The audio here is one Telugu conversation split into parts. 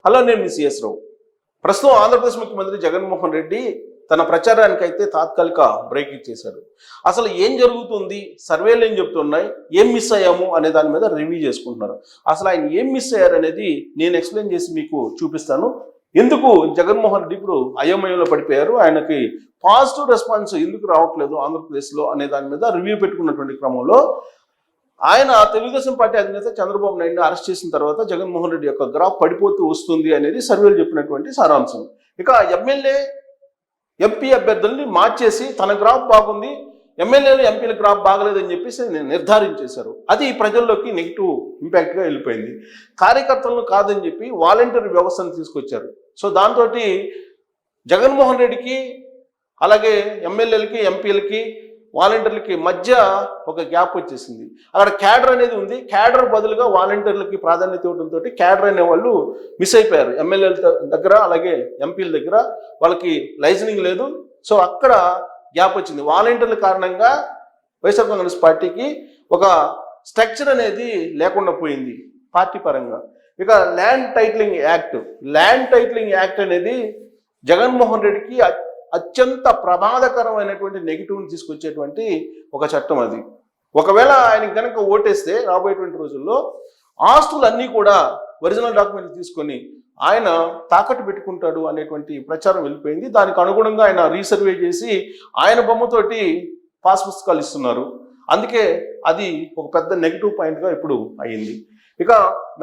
హలో, నేను మీ సిఎస్ రావు. ప్రస్తుతం ఆంధ్రప్రదేశ్ ముఖ్యమంత్రి జగన్మోహన్ రెడ్డి తన ప్రచారానికి అయితే తాత్కాలిక బ్రేక్ ఇచ్చేశారు. అసలు ఏం జరుగుతుంది, సర్వేలు ఏం చెప్తున్నాయి, ఏం మిస్ అయ్యాము అనే దాని మీద రివ్యూ చేసుకుంటున్నారు. అసలు ఆయన ఏం మిస్ అయ్యారు అనేది నేను ఎక్స్ప్లెయిన్ చేసి మీకు చూపిస్తాను. ఎందుకు జగన్మోహన్ రెడ్డి ఇప్పుడు అయోమయంలో పడిపోయారు, ఆయనకి పాజిటివ్ రెస్పాన్స్ ఎందుకు రావట్లేదు ఆంధ్రప్రదేశ్లో అనే దాని మీద రివ్యూ పెట్టుకున్నటువంటి క్రమంలో ఆయన తెలుగుదేశం పార్టీ అధినేత చంద్రబాబు నాయుడుని అరెస్ట్ చేసిన తర్వాత జగన్మోహన్ రెడ్డి యొక్క గ్రాఫ్ పడిపోతూ వస్తుంది అనేది సర్వేలు చెప్పినటువంటి సారాంశం. ఇక ఎమ్మెల్యే ఎంపీ అభ్యర్థుల్ని మార్చేసి తన గ్రాఫ్ బాగుంది, ఎమ్మెల్యేలు ఎంపీల గ్రాఫ్ బాగలేదని చెప్పేసి నిర్ధారించేశారు. అది ప్రజల్లోకి నెగిటివ్ ఇంపాక్ట్గా వెళ్ళిపోయింది. కార్యకర్తలను కాదని చెప్పి వాలంటీర్ వ్యవస్థను తీసుకొచ్చారు. సో దాంతో జగన్మోహన్ రెడ్డికి అలాగే ఎమ్మెల్యేలకి ఎంపీలకి వాలంటీర్లకి మధ్య ఒక గ్యాప్ వచ్చేసింది. అక్కడ క్యాడర్ అనేది ఉంది. క్యాడర్ బదులుగా వాలంటీర్లకి ప్రాధాన్యత ఇవ్వడంతో క్యాడర్ అనే వాళ్ళు మిస్ అయిపోయారు. ఎమ్మెల్యేల దగ్గర అలాగే ఎంపీల దగ్గర వాళ్ళకి లైజనింగ్ లేదు. సో అక్కడ గ్యాప్ వచ్చింది. వాలంటీర్ల కారణంగా వైఎస్ఆర్ కాంగ్రెస్ పార్టీకి ఒక స్ట్రక్చర్ అనేది లేకుండా పోయింది పార్టీ పరంగా. ఇక ల్యాండ్ టైటిలింగ్ యాక్ట్ అనేది జగన్మోహన్ రెడ్డికి అత్యంత ప్రమాదకరమైనటువంటి నెగిటివ్ని తీసుకొచ్చేటువంటి ఒక చట్టం అది. ఒకవేళ ఆయన కనుక ఓటేస్తే రాబోయేటువంటి రోజుల్లో ఆస్తులన్నీ కూడా ఒరిజినల్ డాక్యుమెంట్లు తీసుకొని ఆయన తాకట్టు పెట్టుకుంటాడు అనేటువంటి ప్రచారం వెళ్ళిపోయింది. దానికి అనుగుణంగా ఆయన రీసర్వే చేసి ఆయన బొమ్మతోటి పాస్ పుస్తకాలు ఇస్తున్నారు. అందుకే అది ఒక పెద్ద నెగిటివ్ పాయింట్గా ఇప్పుడు అయ్యింది. ఇక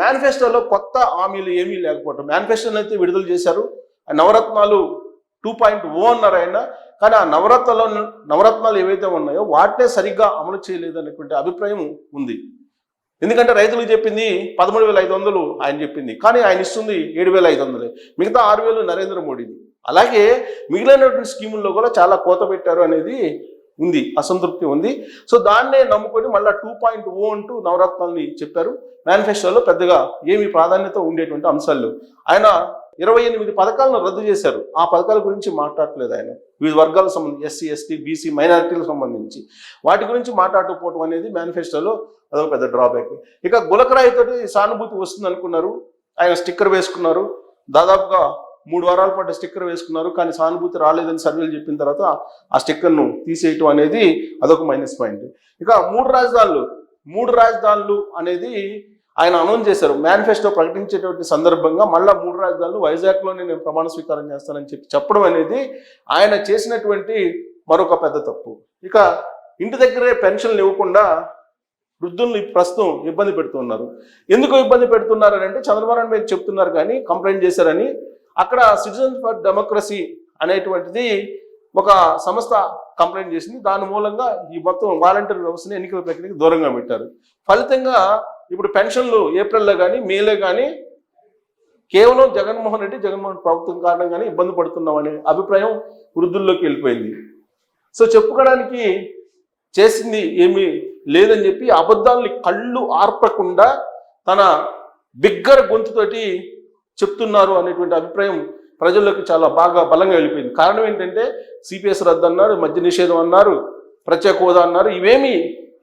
మేనిఫెస్టోలో కొత్త హామీలు ఏమీ లేకపోవటం. మేనిఫెస్టోని అయితే విడుదల చేశారు. నవరత్నాలు 2.0 అన్నారు ఆయన. కానీ ఆ నవరత్నాలు ఏవైతే ఉన్నాయో వాటినే సరిగ్గా అమలు చేయలేదు అనేటువంటి అభిప్రాయం ఉంది. ఎందుకంటే రైతులకు చెప్పింది 13,500 ఆయన చెప్పింది, కానీ ఆయన ఇస్తుంది 7,500. మిగతా 6,000 నరేంద్ర మోడీది. అలాగే మిగిలినటువంటి స్కీముల్లో కూడా చాలా కోత పెట్టారు అనేది ఉంది, అసంతృప్తి ఉంది. సో దాన్నే నమ్ముకొని మళ్ళీ 2.0 అంటూ నవరత్నాల్ని చెప్పారు. మేనిఫెస్టోలో పెద్దగా ఏమి ప్రాధాన్యత ఉండేటువంటి అంశాలు. ఆయన 28 పథకాలను రద్దు చేశారు. ఆ పథకాల గురించి మాట్లాడలేదు ఆయన. వివిధ వర్గాలకు సంబంధించి ఎస్సీ, ఎస్టీ, బీసీ, మైనారిటీలకు సంబంధించి వాటి గురించి మాట్లాడకపోవడం అనేది మేనిఫెస్టోలో అదొక పెద్ద డ్రాబ్యాక్. ఇక గులకరాయితోటి సానుభూతి వస్తుంది అనుకున్నారు. ఆయన స్టిక్కర్ వేసుకున్నారు. దాదాపుగా 3 వారాల పాటు స్టిక్కర్ వేసుకున్నారు. కానీ సానుభూతి రాలేదని సర్వేలు చెప్పిన తర్వాత ఆ స్టిక్కర్ను తీసేయటం అనేది అదొక మైనస్ పాయింట్. ఇక 3 రాజధానులు అనేది ఆయన అనౌన్స్ చేశారు. మేనిఫెస్టో ప్రకటించేటువంటి సందర్భంగా మళ్ళీ 3 రాజధానులు వైజాగ్లోనే నేను ప్రమాణ స్వీకారం చేస్తానని చెప్పడం అనేది ఆయన చేసినటువంటి మరొక పెద్ద తప్పు. ఇక ఇంటి దగ్గరే పెన్షన్లు ఇవ్వకుండా వృద్ధుల్ని ప్రస్తుతం ఇబ్బంది పెడుతున్నారు. ఎందుకు ఇబ్బంది పెడుతున్నారు అంటే చంద్రబాబు నాయుడు మీద చెప్తున్నారు కానీ కంప్లైంట్ చేశారని. అక్కడ సిటిజన్స్ ఫర్ డెమోక్రసీ అనేటువంటిది ఒక సంస్థ కంప్లైంట్ చేసింది. దాని మూలంగా ఈ మొత్తం వాలంటీర్ వ్యవస్థని ఎన్నికల ప్రక్రియకి దూరంగా పెట్టారు. ఫలితంగా ఇప్పుడు పెన్షన్లు ఏప్రిల్లో కానీ మేలో కానీ కేవలం జగన్మోహన్ ప్రభుత్వం కారణంగానే ఇబ్బంది పడుతున్నాం అనే అభిప్రాయం వృద్ధుల్లోకి వెళ్ళిపోయింది. సో చెప్పుకోవడానికి చేసింది ఏమీ లేదని చెప్పి అబద్ధాలని కళ్ళు ఆర్పకుండా తన బిగ్గర గొంతుతోటి చెప్తున్నారు అనేటువంటి అభిప్రాయం ప్రజల్లోకి చాలా బాగా బలంగా వెళ్ళిపోయింది. కారణం ఏంటంటే సిపిఎస్ రద్దు అన్నారు, మద్య నిషేధం అన్నారు, ప్రత్యేక హోదా అన్నారు. ఇవేమీ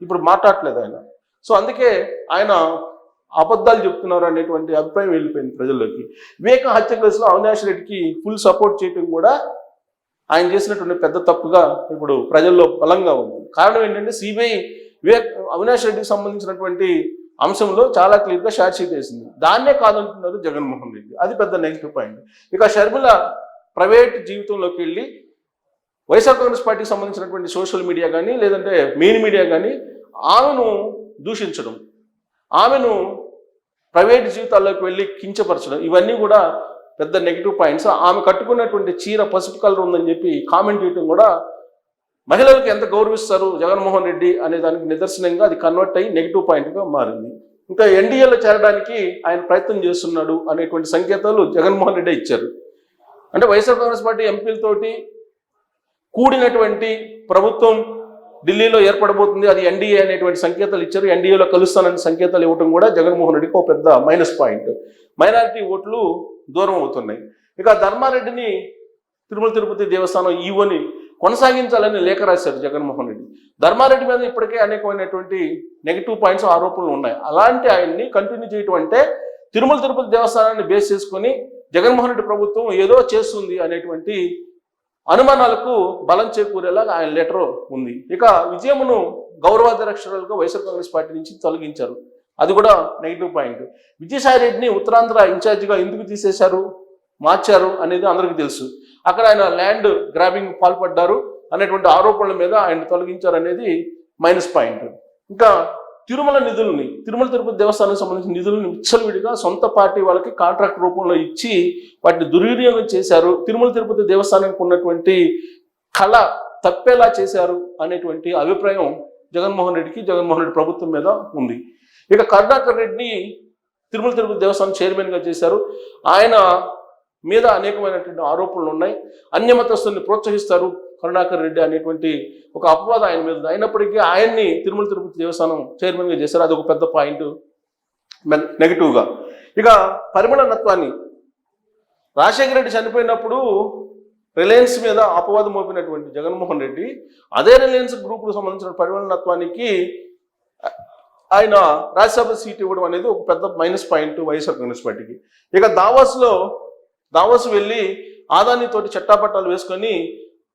ఇప్పుడు మాట్లాడలేదు ఆయన. సో అందుకే ఆయన అబద్ధాలు చెప్తున్నారు అనేటువంటి అభిప్రాయం వెళ్ళిపోయింది ప్రజల్లోకి. వివేక హత్య కేసులో అవినాష్ రెడ్డికి ఫుల్ సపోర్ట్ చేయడం కూడా ఆయన చేసినటువంటి పెద్ద తప్పుగా ఇప్పుడు ప్రజల్లో బలంగా ఉంది. కారణం ఏంటంటే సిబిఐ అవినాష్ రెడ్డికి సంబంధించినటువంటి అంశంలో చాలా క్లియర్గా షార్ట్ షీట్ వేసింది. దాన్నే కాదంటున్నారు జగన్మోహన్ రెడ్డి. అది పెద్ద నెగిటివ్ పాయింట్. ఇక షర్మిల ప్రైవేట్ జీవితంలోకి వెళ్ళి వైఎస్ఆర్ కాంగ్రెస్ పార్టీకి సంబంధించినటువంటి సోషల్ మీడియా కానీ లేదంటే మెయిన్ మీడియా కానీ ఆమెను దూషించడం, ఆమెను ప్రైవేట్ జీవితాల్లోకి వెళ్ళి కించపరచడం, ఇవన్నీ కూడా పెద్ద నెగిటివ్ పాయింట్స్. ఆమె కట్టుకున్నటువంటి చీర పసుపు కలర్ ఉందని చెప్పి కామెంట్ చేయడం కూడా మహిళలకు ఎంత గౌరవిస్తారు జగన్మోహన్ రెడ్డి అనే దానికి నిదర్శనంగా అది కన్వర్ట్ అయ్యి నెగిటివ్ పాయింట్గా మారింది. ఇంకా ఎన్డీఏలో చేరడానికి ఆయన ప్రయత్నం చేస్తున్నాడు అనేటువంటి సంకేతాలు జగన్మోహన్ రెడ్డి ఇచ్చారు. అంటే వైఎస్ఆర్ కాంగ్రెస్ పార్టీ ఎంపీలతోటి కూడినటువంటి ప్రభుత్వం ఢిల్లీలో ఏర్పడబోతుంది, అది ఎన్డీఏ అనేటువంటి సంకేతాలు ఇచ్చారు. ఎన్డీఏలో కలుస్తానని సంకేతాలు ఇవ్వడం కూడా జగన్మోహన్ రెడ్డికి ఒక పెద్ద మైనస్ పాయింట్. మైనారిటీ ఓట్లు దూరం అవుతున్నాయి. ఇక ధర్మారెడ్డిని తిరుమల తిరుపతి దేవస్థానం ఈవోని కొనసాగించాలని లేఖ రాశారు జగన్మోహన్ రెడ్డి. ధర్మారెడ్డి మీద ఇప్పటికే అనేకమైనటువంటి నెగిటివ్ పాయింట్స్, ఆరోపణలు ఉన్నాయి. అలాంటి ఆయన్ని కంటిన్యూ చేయటం అంటే తిరుమల తిరుపతి దేవస్థానాన్ని బేస్ చేసుకొని జగన్మోహన్ రెడ్డి ప్రభుత్వం ఏదో చేస్తుంది అనేటువంటి అనుమానాలకు బలం చేకూరేలాగా ఆయన లెటర్ ఉంది. ఇక విజయమును గౌరవాధ్యక్షురాలుగా వైఎస్ఆర్ కాంగ్రెస్ పార్టీ నుంచి తొలగించారు, అది కూడా నెగిటివ్ పాయింట్. విజయసాయి రెడ్డిని ఉత్తరాంధ్ర ఇన్ఛార్జిగా ఎందుకు తీసేశారు, మార్చారు అనేది అందరికీ తెలుసు. అక్కడ ఆయన ల్యాండ్ గ్రాబింగ్ పాల్పడ్డారు అనేటువంటి ఆరోపణల మీద ఆయన తొలగించారు అనేది మైనస్ పాయింట్. ఇంకా తిరుమల నిధుల్ని, తిరుమల తిరుపతి దేవస్థానానికి సంబంధించిన నిధులను విచ్చలవిడిగా సొంత పార్టీ వాళ్ళకి కాంట్రాక్ట్ రూపంలో ఇచ్చి వాటిని దుర్వినియోగం చేశారు, తిరుమల తిరుపతి దేవస్థానానికి ఉన్నటువంటి కళ తప్పేలా చేశారు అనేటువంటి అభిప్రాయం జగన్మోహన్ రెడ్డికి, జగన్మోహన్ రెడ్డి ప్రభుత్వం మీద ఉంది. ఇక కరుణాకర్ రెడ్డిని తిరుమల తిరుపతి దేవస్థానం చైర్మన్గా చేశారు. ఆయన మీద అనేకమైనటువంటి ఆరోపణలు ఉన్నాయి. అన్యమతస్తుల్ని ప్రోత్సహిస్తారు కరుణాకర్ రెడ్డి అనేటువంటి ఒక అపవాదం ఆయన మీద. అయినప్పటికీ ఆయన్ని తిరుమల తిరుపతి దేవస్థానం చైర్మన్గా చేశారు, అది ఒక పెద్ద పాయింట్ నెగిటివ్గా. ఇక పరిమళనత్వాన్ని, రాజశేఖర రెడ్డి చనిపోయినప్పుడు రిలయన్స్ మీద అపవాదం మోపినటువంటి జగన్మోహన్ రెడ్డి అదే రిలయన్స్ గ్రూపుకు సంబంధించిన పరిమళనత్వానికి ఆయన రాజ్యసభ సీట్ ఇవ్వడం అనేది ఒక పెద్ద మైనస్ పాయింట్ వైఎస్ఆర్ కాంగ్రెస్ పార్టీకి. ఇక దావోస్ వెళ్ళి ఆదానితోటి చట్టాపట్టాలు వేసుకొని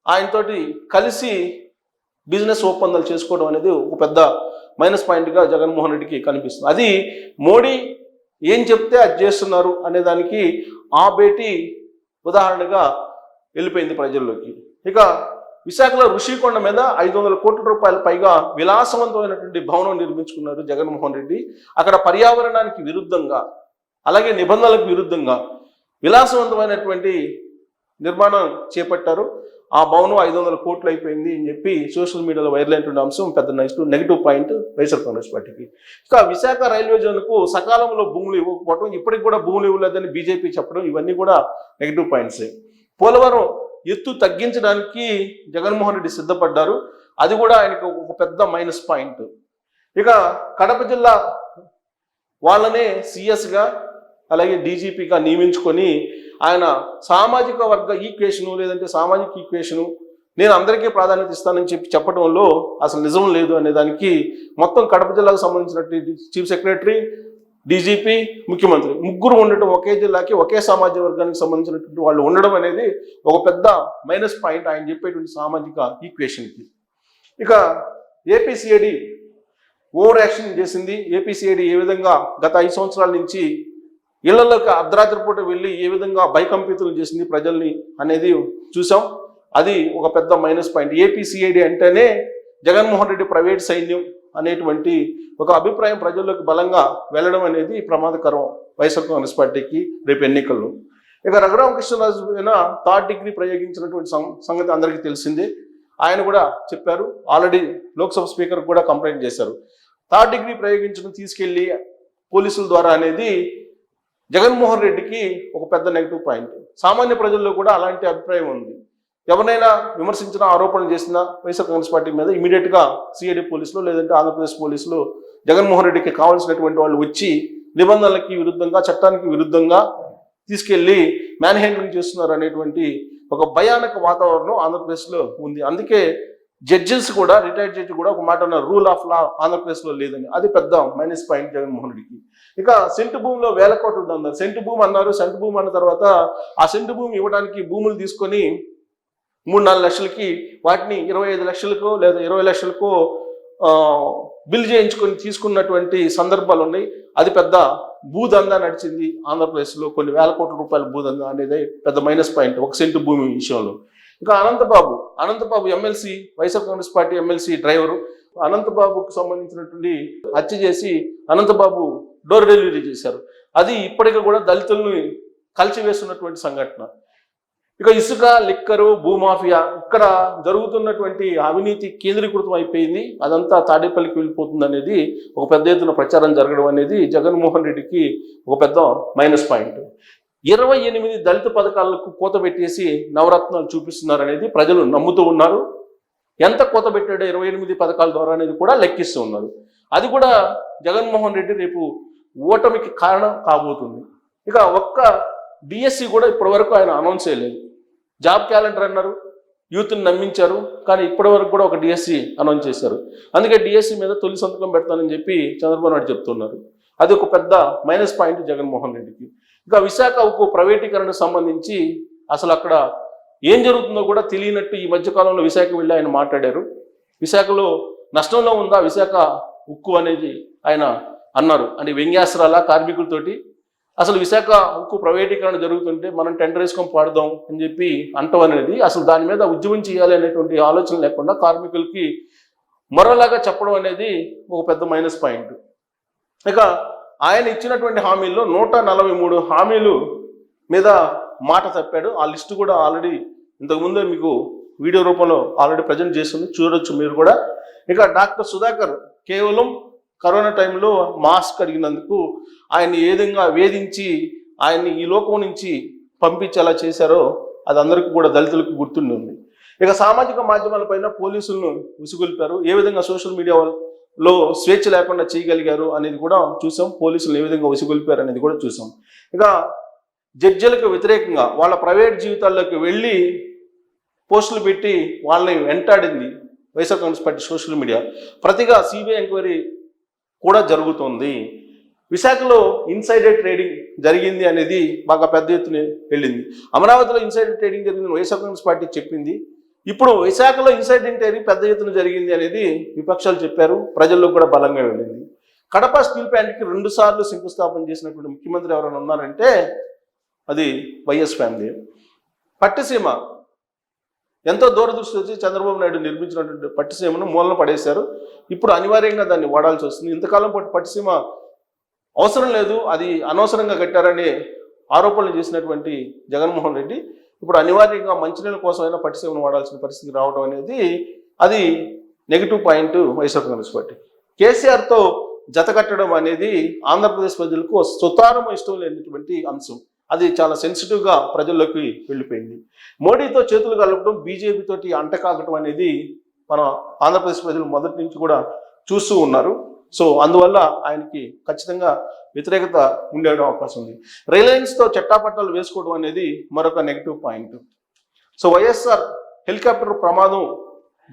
ఆయనతోటి కలిసి బిజినెస్ ఒప్పందాలు చేసుకోవడం అనేది ఒక పెద్ద మైనస్ పాయింట్గా జగన్మోహన్ రెడ్డికి కనిపిస్తుంది. అది మోడీ ఏం చెప్తే అది చేస్తున్నారు అనే దానికి ఆ భేటీ ఉదాహరణగా వెళ్ళిపోయింది ప్రజల్లోకి. ఇక విశాఖలో ఋషికొండ మీద 500 కోట్ల రూపాయల పైగా విలాసవంతమైనటువంటి భవనం నిర్మించుకున్నారు జగన్మోహన్ రెడ్డి. అక్కడ పర్యావరణానికి విరుద్ధంగా, అలాగే నిబంధనలకు విరుద్ధంగా విలాసవంతమైనటువంటి నిర్మాణం చేపట్టారు. ఆ భవనం 500 కోట్లు అయిపోయింది అని చెప్పి సోషల్ మీడియాలో వైరల్ అయినటువంటి అంశం పెద్ద నెగిటివ్ పాయింట్ వైఎస్ఆర్ కాంగ్రెస్ పార్టీకి. ఇక విశాఖ రైల్వే జోన్కు సకాలంలో భూములు ఇవ్వకపోవడం, ఇప్పటికి కూడా భూములు ఇవ్వలేదని బీజేపీ చెప్పడం, ఇవన్నీ కూడా నెగిటివ్ పాయింట్సే. పోలవరం ఎత్తు తగ్గించడానికి జగన్మోహన్ రెడ్డి సిద్ధపడ్డారు, అది కూడా ఆయనకు ఒక పెద్ద మైనస్ పాయింట్. ఇక కడప జిల్లా వాళ్ళనే సిఎస్గా అలాగే డీజీపీగా నియమించుకొని ఆయన సామాజిక వర్గ ఈక్వేషను లేదంటే సామాజిక ఈక్వేషను నేను అందరికీ ప్రాధాన్యత ఇస్తానని చెప్పడంలో అసలు నిజం లేదు అనే దానికి మొత్తం కడప జిల్లాకు సంబంధించినటువంటి చీఫ్ సెక్రటరీ, డీజీపీ, ముఖ్యమంత్రి ముగ్గురు ఉండటం, ఒకే జిల్లాకి ఒకే సామాజిక వర్గానికి సంబంధించినటువంటి వాళ్ళు ఉండడం అనేది ఒక పెద్ద మైనస్ పాయింట్ ఆయన చెప్పేటువంటి సామాజిక ఈక్వేషన్కి. ఇక ఏపీసీఐడి ఓవర్ యాక్షన్ చేసింది. ఏపీసీఐడి ఏ విధంగా గత 5 సంవత్సరాల నుంచి ఇళ్లలోకి అర్ధరాత్రి పూట వెళ్ళి ఏ విధంగా భయకంపితులు చేసింది ప్రజల్ని అనేది చూసాం, అది ఒక పెద్ద మైనస్ పాయింట్. ఏపీసీఐడి అంటేనే జగన్మోహన్ రెడ్డి ప్రైవేట్ సైన్యం అనేటువంటి ఒక అభిప్రాయం ప్రజల్లోకి బలంగా వెళ్ళడం అనేది ప్రమాదకరం వైఎస్ఆర్ కాంగ్రెస్ పార్టీకి రేపు ఎన్నికల్లో. ఇక రఘురామకృష్ణరాజు పైన 3rd డిగ్రీ ప్రయోగించినటువంటి సంగతి అందరికీ తెలిసిందే. ఆయన కూడా చెప్పారు, ఆల్రెడీ లోక్సభ స్పీకర్ కూడా కంప్లైంట్ చేశారు. 3rd డిగ్రీ ప్రయోగించడం తీసుకెళ్లి పోలీసుల ద్వారా అనేది జగన్మోహన్ రెడ్డికి ఒక పెద్ద నెగిటివ్ పాయింట్. సామాన్య ప్రజల్లో కూడా అలాంటి అభిప్రాయం ఉంది. ఎవరినైనా విమర్శించిన, ఆరోపణలు చేసిన వైఎస్ఆర్ కాంగ్రెస్ పార్టీ మీద ఇమీడియట్గా సిఐడి పోలీసులు లేదంటే ఆంధ్రప్రదేశ్ పోలీసులు జగన్మోహన్ రెడ్డికి కావాల్సినటువంటి వాళ్ళు వచ్చి నిబంధనలకి విరుద్ధంగా, చట్టానికి విరుద్ధంగా తీసుకెళ్లి మ్యాన్ హ్యాండ్లింగ్ చేస్తున్నారు అనేటువంటి ఒక భయానక వాతావరణం ఆంధ్రప్రదేశ్లో ఉంది. అందుకే జడ్జెస్ కూడా, రిటైర్డ్ జడ్జి కూడా ఒక మాట అన్నారు, రూల్ ఆఫ్ లా ఆంధ్రప్రదేశ్లో లేదని. అది పెద్ద మైనస్ పాయింట్ జగన్మోహన్ రెడ్డికి. ఇక సెంటు భూమిలో 1000 కోట్లు అన్నారు. సెంటు భూమి అన్నారు. సెంటు భూమి అన్న తర్వాత ఆ సెంటు భూమి ఇవ్వడానికి భూములు తీసుకొని 3-4 లక్షలకి వాటిని 25 లక్షలకో లేదా 20 లక్షలకో బిల్ చేయించుకొని తీసుకున్నటువంటి సందర్భాలు ఉన్నాయి. అది పెద్ద భూదందా నడిచింది ఆంధ్రప్రదేశ్లో. కొన్ని 1000 కోట్ల రూపాయల భూదందా అనేది పెద్ద మైనస్ పాయింట్ 1 సెంటు భూమి విషయంలో. ఇంకా Ananthababu MLC, YSR Congress party MLC driver. అనంతబాబుకు సంబంధించినటువంటి హత్య చేసి అనంతబాబు డోర్ డెలివరీ చేశారు. అది ఇప్పటికీ కూడా దళితులను కలిచివేస్తున్నటువంటి సంఘటన. ఇక ఇసుక, లిక్కరు, భూమాఫియా, ఇక్కడ జరుగుతున్నటువంటి అవినీతి కేంద్రీకృతం అయిపోయింది. అదంతా తాడేపల్లికి వెళ్ళిపోతుంది అనేది ఒక పెద్ద ఎత్తున ప్రచారం జరగడం అనేది జగన్మోహన్ రెడ్డికి ఒక పెద్ద మైనస్ పాయింట్. 28 దళిత పథకాలకు కోత పెట్టేసి నవరత్నాలు చూపిస్తున్నారు అనేది ప్రజలు నమ్ముతూ ఉన్నారు. ఎంత కోత పెట్టాడో 28 పథకాల ద్వారా అనేది కూడా లెక్కిస్తూ ఉన్నారు. అది కూడా జగన్మోహన్ రెడ్డి రేపు ఓటమికి కారణం కాబోతుంది. ఇక ఒక్క డిఎస్సి కూడా ఇప్పటి వరకు ఆయన అనౌన్స్ చేయలేదు. జాబ్ క్యాలెండర్ అన్నారు, యూత్ని నమ్మించారు, కానీ ఇప్పటి వరకు కూడా ఒక డిఎస్సి అనౌన్స్ చేశారు. అందుకే డిఎస్సి మీద తొలి సంతకం పెడతానని చెప్పి చంద్రబాబు నాయుడు చెప్తున్నారు. అది ఒక పెద్ద మైనస్ పాయింట్ జగన్మోహన్ రెడ్డికి. ఇంకా విశాఖ ఉక్కు ప్రైవేటీకరణకు సంబంధించి అసలు అక్కడ ఏం జరుగుతుందో కూడా తెలియనట్టు ఈ మధ్యకాలంలో విశాఖ వెళ్ళి ఆయన మాట్లాడారు. విశాఖలో నష్టంలో ఉందా విశాఖ ఉక్కు అనేది ఆయన అన్నారు. అంటే వ్యంగ్యాస్త్రాల కార్మికులతోటి అసలు విశాఖ ఉక్కు ప్రైవేటీకరణ జరుగుతుంటే మనం టెండర్ వేసుకొని పాడదాం అని చెప్పి అంటం అనేది, అసలు దాని మీద ఉద్యమం చేయాలి అనేటువంటి ఆలోచన లేకుండా కార్మికులకి మరోలాగా చెప్పడం అనేది ఒక పెద్ద మైనస్ పాయింట్. ఇక ఆయన ఇచ్చినటువంటి హామీల్లో 143 హామీలు మీద మాట తప్పాడు. ఆ లిస్టు కూడా ఆల్రెడీ ఇంతకుముందే మీకు వీడియో రూపంలో ఆల్రెడీ ప్రజెంట్ చేస్తుంది, చూడొచ్చు మీరు కూడా. ఇక డాక్టర్ సుధాకర్ కేవలం కరోనా టైంలో మాస్క్ అడిగినందుకు ఆయన్ని ఏ విధంగా వేధించి ఆయన్ని ఈ లోకం నుంచి పంపించేలా చేశారో అది అందరికీ కూడా దళితులకు గుర్తుండి ఉంది. ఇక సామాజిక మాధ్యమాలపైన పోలీసులను ఉసిగొల్పారు. ఏ విధంగా సోషల్ మీడియాలో స్వేచ్ఛ లేకుండా చేయగలిగారు అనేది కూడా చూసాం. పోలీసులు ఏ విధంగా ఉసిగొల్పారు అనేది కూడా చూసాం. ఇక జడ్జిలకు వ్యతిరేకంగా వాళ్ళ ప్రైవేట్ జీవితాల్లోకి వెళ్ళి పోస్టులు పెట్టి వాళ్ళని వెంటాడింది YSR Congress party social media. ప్రతిగా సిబిఐ ఎంక్వైరీ కూడా జరుగుతుంది. విశాఖలో ఇన్సైడర్ ట్రేడింగ్ జరిగింది అనేది బాగా పెద్ద ఎత్తున వెళ్ళింది. అమరావతిలో ఇన్సైడర్ ట్రేడింగ్ జరిగింది వైఎస్ఆర్ కాంగ్రెస్ పార్టీ చెప్పింది. ఇప్పుడు విశాఖలో ఇన్సైడర్ ట్రేడింగ్ పెద్ద ఎత్తున జరిగింది అనేది విపక్షాలు చెప్పారు, ప్రజల్లో కూడా బలంగా వెళ్ళింది. కడప స్టీల్ ప్లాంట్కి 2 సార్లు శంకుస్థాపన చేసినటువంటి ముఖ్యమంత్రి ఎవరైనా ఉన్నారంటే అది వైఎస్ ఫ్యామిలీ. పట్టిసీమ ఎంతో దూరదృష్టి వచ్చి చంద్రబాబు నాయుడు నిర్మించినటువంటి పట్టిసీమను మూలన పడేశారు. ఇప్పుడు అనివార్యంగా దాన్ని వాడాల్సి వస్తుంది. ఇంతకాలం పాటు పట్టిసీమ అవసరం లేదు, అది అనవసరంగా కట్టారని ఆరోపణలు చేసినటువంటి జగన్మోహన్ రెడ్డి ఇప్పుడు అనివార్యంగా మంచినీళ్ళ కోసమైనా పట్టిసీమను వాడాల్సిన పరిస్థితి రావడం అనేది అది negative point YSR Congress party. కేసీఆర్తో జత కట్టడం అనేది ఆంధ్రప్రదేశ్ ప్రజలకు సుతారం ఇష్టం లేనటువంటి అంశం. అది చాలా సెన్సిటివ్గా ప్రజల్లోకి వెళ్ళిపోయింది. మోడీతో చేతులు కలపడం, బీజేపీ తోటి అంటకాగటం అనేది మన ఆంధ్రప్రదేశ్ ప్రజలు మొదటి నుంచి కూడా చూస్తూ ఉన్నారు. సో అందువల్ల ఆయనకి ఖచ్చితంగా వ్యతిరేకత ఉండే అవకాశం ఉంది. రిలయన్స్తో చట్టాపట్టాలు వేసుకోవడం అనేది మరొక negative point. So YSR helicopter ప్రమాదం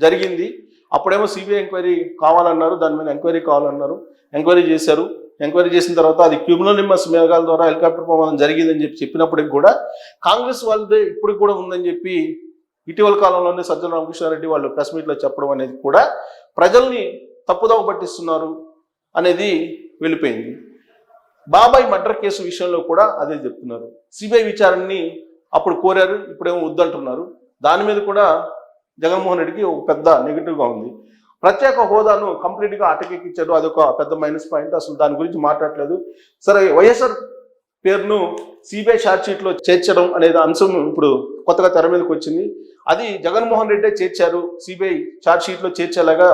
జరిగింది, అప్పుడేమో సిబిఐ ఎంక్వైరీ కావాలన్నారు, దాని మీద ఎంక్వైరీ కావాలన్నారు, ఎంక్వైరీ చేశారు. ఎంక్వైరీ చేసిన తర్వాత అది క్యూములోనిమస్ మేఘాల ద్వారా హెలికాప్టర్ ప్రమాదం జరిగిందని చెప్పినప్పటికి కూడా కాంగ్రెస్ వాళ్ళదే ఇప్పటికి కూడా ఉందని చెప్పి ఇటీవల కాలంలోనే సజ్జల రామకృష్ణారెడ్డి వాళ్ళు ప్రెస్ మీట్లో చెప్పడం అనేది కూడా ప్రజల్ని తప్పుదోవ పట్టిస్తున్నారు అనేది వెళ్ళిపోయింది. బాబాయ్ మర్డర్ కేసు విషయంలో కూడా అదే చెప్తున్నారు. సిబిఐ విచారణని అప్పుడు కోరారు, ఇప్పుడేమో వద్దంటున్నారు. దాని మీద కూడా జగన్మోహన్ రెడ్డికి ఒక పెద్ద నెగిటివ్గా ఉంది. ప్రత్యేక హోదాను కంప్లీట్గా అటకెక్కించారు, అదొక పెద్ద మైనస్ పాయింట్. అసలు దాని గురించి మాట్లాడలేదు. సరే, వైఎస్ఆర్ పేరును సిబిఐ ఛార్జ్షీట్లో చేర్చడం అనేది అంశం ఇప్పుడు కొత్తగా తెర మీదకి వచ్చింది. అది జగన్మోహన్ రెడ్డే చేర్చారు, సిబిఐ ఛార్జ్షీట్లో చేర్చేలాగా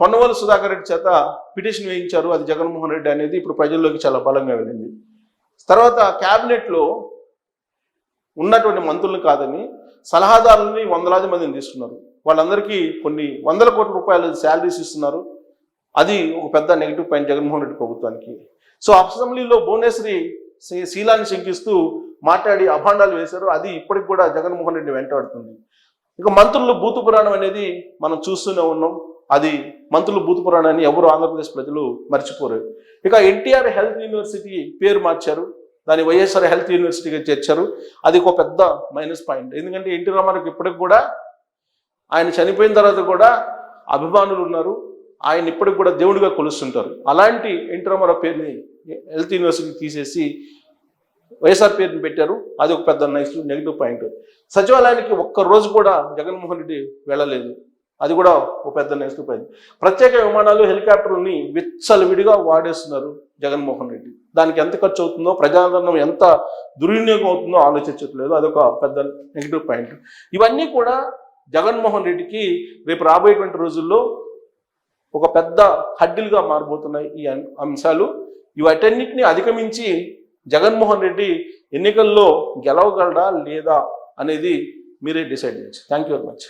పొన్నవోలు సుధాకర్ రెడ్డి చేత పిటిషన్ వేయించారు, అది జగన్మోహన్ రెడ్డి అనేది ఇప్పుడు ప్రజల్లోకి చాలా బలంగా వెళ్ళింది. తర్వాత క్యాబినెట్లో ఉన్నటువంటి మంత్రులను కాదని సలహాదారులని 100,000 మందిని తీసుకున్నారు. వాళ్ళందరికీ కొన్ని 100 కోట్ల రూపాయలు శాలరీస్ ఇస్తున్నారు. అది ఒక పెద్ద నెగిటివ్ పాయింట్ జగన్మోహన్ రెడ్డి ప్రభుత్వానికి. సో అసెంబ్లీలో భువనేశ్వరి శీలాన్ని శంకిస్తూ మాట్లాడి అభాండాలు వేశారు, అది ఇప్పటికి కూడా జగన్మోహన్ రెడ్డి వెంటాడుతుంది. ఇక మంత్రులు భూత పురాణం అనేది మనం చూస్తూనే ఉన్నాం. అది మంత్రులు భూత పురాణాన్ని ఎవరు ఆంధ్రప్రదేశ్ ప్రజలు మర్చిపోరు. ఇక ఎన్టీఆర్ హెల్త్ యూనివర్సిటీ పేరు మార్చారు, దాన్ని వైఎస్ఆర్ హెల్త్ యూనివర్సిటీగా చేర్చారు, అది ఒక పెద్ద మైనస్ పాయింట్. ఎందుకంటే ఎన్టీ రామారావుకి ఇప్పటికి కూడా ఆయన చనిపోయిన తర్వాత కూడా అభిమానులు ఉన్నారు, ఆయన ఇప్పటికి కూడా దేవుడిగా కొలుస్తుంటారు. అలాంటి ఎన్టీ రామారావు పేరుని హెల్త్ యూనివర్సిటీ తీసేసి వైఎస్ఆర్ పేరుని పెట్టారు, అది ఒక పెద్ద నెగిటివ్ పాయింట్. సచివాలయానికి ఒక్కరోజు కూడా జగన్మోహన్ రెడ్డి వెళ్ళలేదు, అది కూడా ఒక పెద్ద నెగిటివ్ పాయింట్. ప్రత్యేక విమానాలు హెలికాప్టర్ని విచ్చలవిడిగా వాడేస్తున్నారు జగన్మోహన్ రెడ్డి. దానికి ఎంత ఖర్చు అవుతుందో, ప్రజాదరణ ఎంత దుర్వినియోగం అవుతుందో ఆలోచించట్లేదు, అదొక పెద్ద నెగిటివ్ పాయింట్. ఇవన్నీ కూడా జగన్మోహన్ రెడ్డికి రేపు రాబోయేటువంటి రోజుల్లో ఒక పెద్ద హడ్డిలుగా మారబోతున్నాయి ఈ అంశాలు. ఇవన్నిటిని అధిగమించి జగన్మోహన్ రెడ్డి ఎన్నికల్లో గెలవగలడా లేదా అనేది మీరే డిసైడ్ చేయొచ్చు. Thank you very much.